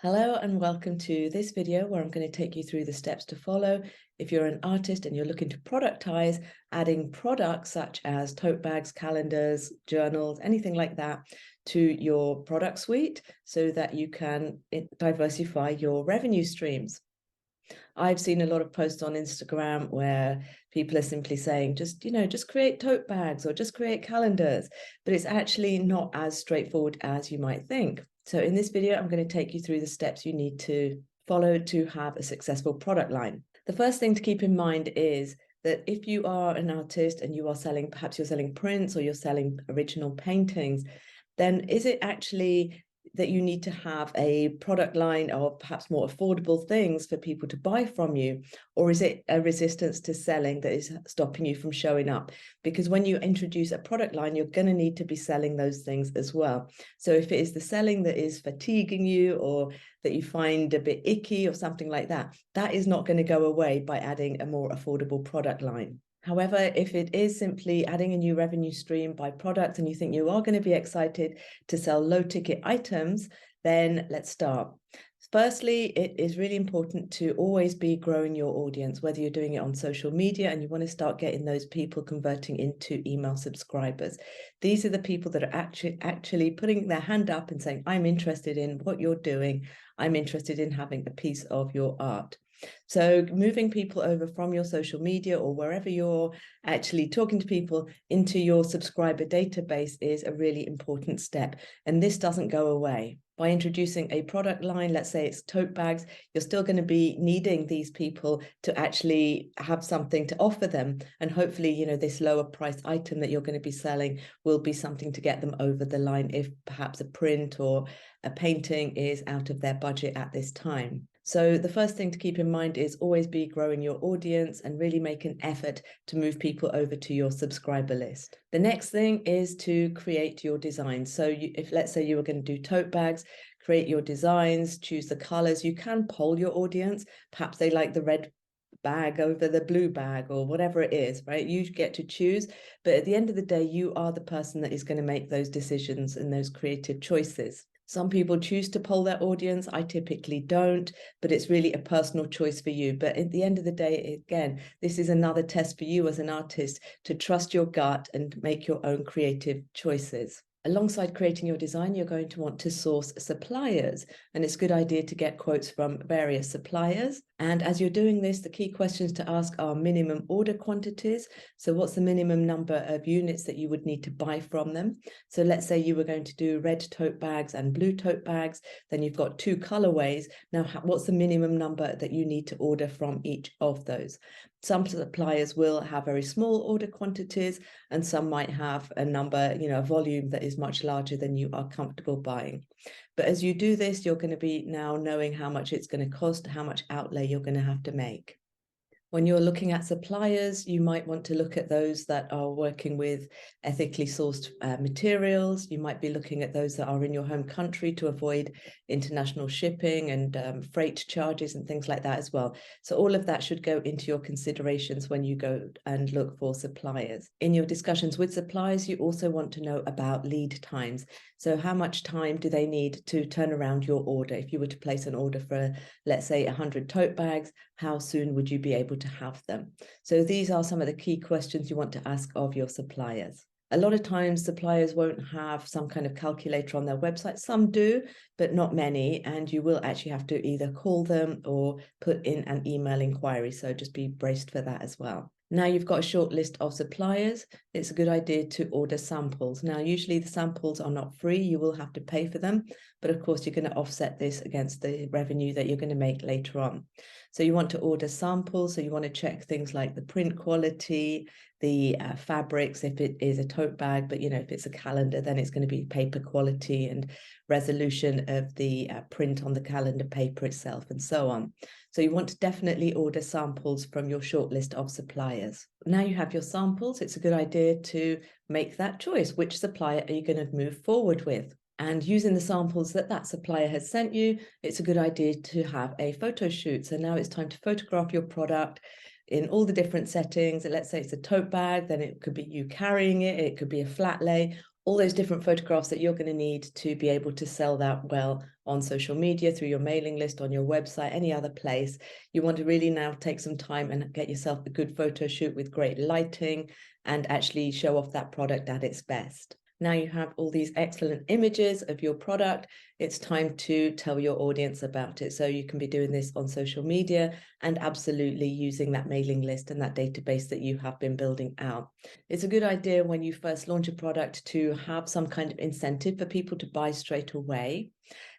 Hello and welcome to this video where I'm going to take you through the steps to follow if you're an artist and you're looking to productize, adding products such as tote bags, calendars, journals, anything like that to your product suite so that you can diversify your revenue streams. I've seen a lot of posts on Instagram where people are simply saying, just create tote bags or just create calendars, but it's actually not as straightforward as you might think. So in this video, I'm going to take you through the steps you need to follow to have a successful product line. The first thing to keep in mind is that if you are an artist and you are selling, perhaps you're selling prints or you're selling original paintings, then is it actually that you need to have a product line of perhaps more affordable things for people to buy from you? Or is it a resistance to selling that is stopping you from showing up? Because when you introduce a product line, you're going to need to be selling those things as well. So if it is the selling that is fatiguing you or that you find a bit icky or something like that, that is not going to go away by adding a more affordable product line. However, if it is simply adding a new revenue stream by product and you think you are going to be excited to sell low ticket items, then let's start. Firstly, it is really important to always be growing your audience, whether you're doing it on social media and you want to start getting those people converting into email subscribers. These are the people that are actually putting their hand up and saying, I'm interested in what you're doing. I'm interested in having a piece of your art. So moving people over from your social media or wherever you're actually talking to people into your subscriber database is a really important step. And this doesn't go away. By introducing a product line, let's say it's tote bags, you're still going to be needing these people to actually have something to offer them. And hopefully, this lower price item that you're going to be selling will be something to get them over the line if perhaps a print or a painting is out of their budget at this time. So the first thing to keep in mind is always be growing your audience and really make an effort to move people over to your subscriber list. The next thing is to create your designs. So if let's say you were going to do tote bags, create your designs, choose the colors. You can poll your audience. Perhaps they like the red bag over the blue bag or whatever it is, right? You get to choose, but at the end of the day, you are the person that is going to make those decisions and those creative choices. Some people choose to poll their audience. I typically don't, but it's really a personal choice for you. But at the end of the day, again, this is another test for you as an artist to trust your gut and make your own creative choices. Alongside creating your design, you're going to want to source suppliers, and it's a good idea to get quotes from various suppliers. And as you're doing this, the key questions to ask are minimum order quantities. So what's the minimum number of units that you would need to buy from them? So let's say you were going to do red tote bags and blue tote bags, then you've got two colorways. Now, what's the minimum number that you need to order from each of those? Some suppliers will have very small order quantities, and some might have a number, a volume that is much larger than you are comfortable buying. But as you do this, you're going to be now knowing how much it's going to cost, how much outlay you're going to have to make. When you're looking at suppliers, you might want to look at those that are working with ethically sourced materials. You might be looking at those that are in your home country to avoid international shipping and freight charges and things like that as well. So all of that should go into your considerations when you go and look for suppliers. In your discussions with suppliers, you also want to know about lead times. So how much time do they need to turn around your order? If you were to place an order for, let's say, 100 tote bags, how soon would you be able to have them? So these are some of the key questions you want to ask of your suppliers. A lot of times suppliers won't have some kind of calculator on their website. Some do, but not many. And you will actually have to either call them or put in an email inquiry. So just be braced for that as well. Now you've got a short list of suppliers, it's a good idea to order samples. Now, usually the samples are not free, you will have to pay for them, but of course you're going to offset this against the revenue that you're going to make later on. So you want to order samples, so you want to check things like the print quality, the fabrics, if it is a tote bag, but if it's a calendar, then it's going to be paper quality and resolution of the print on the calendar paper itself and so on. So you want to definitely order samples from your short list of suppliers. Now you have your samples, it's a good idea to make that choice. Which supplier are you going to move forward with? And using the samples that supplier has sent you, it's a good idea to have a photo shoot. So now it's time to photograph your product in all the different settings. Let's say it's a tote bag, then it could be you carrying it, it could be a flat lay, all those different photographs that you're going to need to be able to sell that well on social media, through your mailing list, on your website, any other place. You want to really now take some time and get yourself a good photo shoot with great lighting and actually show off that product at its best. Now you have all these excellent images of your product. It's time to tell your audience about it. So you can be doing this on social media and absolutely using that mailing list and that database that you have been building out. It's a good idea when you first launch a product to have some kind of incentive for people to buy straight away.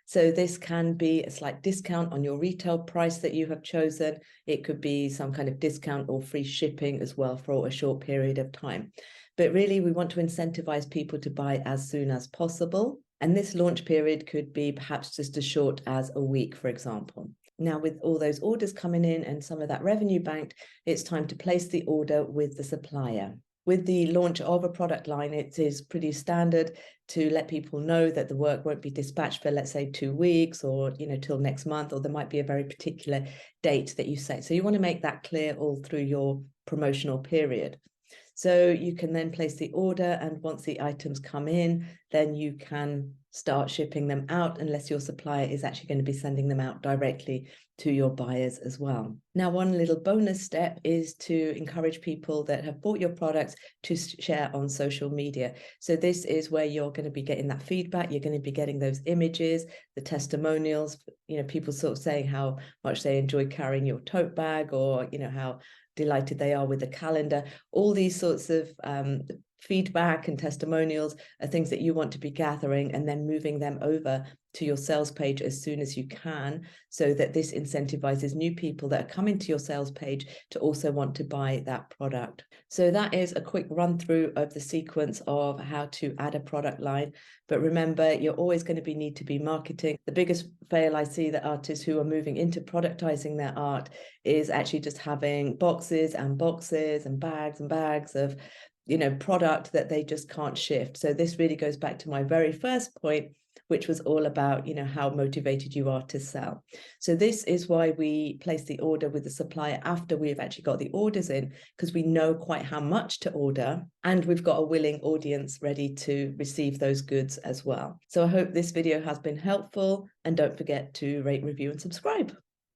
So this can be a slight discount on your retail price that you have chosen. It could be some kind of discount or free shipping as well for a short period of time. But really, we want to incentivize people to buy as soon as possible. And this launch period could be perhaps just as short as a week, for example. Now, with all those orders coming in and some of that revenue banked, it's time to place the order with the supplier. With the launch of a product line, it is pretty standard to let people know that the work won't be dispatched for, let's say, 2 weeks or, till next month, or there might be a very particular date that you say. So you want to make that clear all through your promotional period. So you can then place the order, and once the items come in, then you can start shipping them out, unless your supplier is actually going to be sending them out directly to your buyers as well. Now, one little bonus step is to encourage people that have bought your products to share on social media. So this is where you're going to be getting that feedback. You're going to be getting those images, the testimonials, people sort of saying how much they enjoy carrying your tote bag, or, how delighted they are with the calendar. All these sorts of feedback and testimonials are things that you want to be gathering and then moving them over to your sales page as soon as you can, so that this incentivizes new people that are coming to your sales page to also want to buy that product. So that is a quick run through of the sequence of how to add a product line. But remember, you're always going to need to be marketing. The biggest fail I see that artists who are moving into productizing their art is actually just having boxes and boxes and bags of product that they just can't shift. So this really goes back to my very first point, which was all about, how motivated you are to sell. So this is why we place the order with the supplier after we've actually got the orders in, because we know quite how much to order, and we've got a willing audience ready to receive those goods as well. So I hope this video has been helpful, and don't forget to rate, review, and subscribe.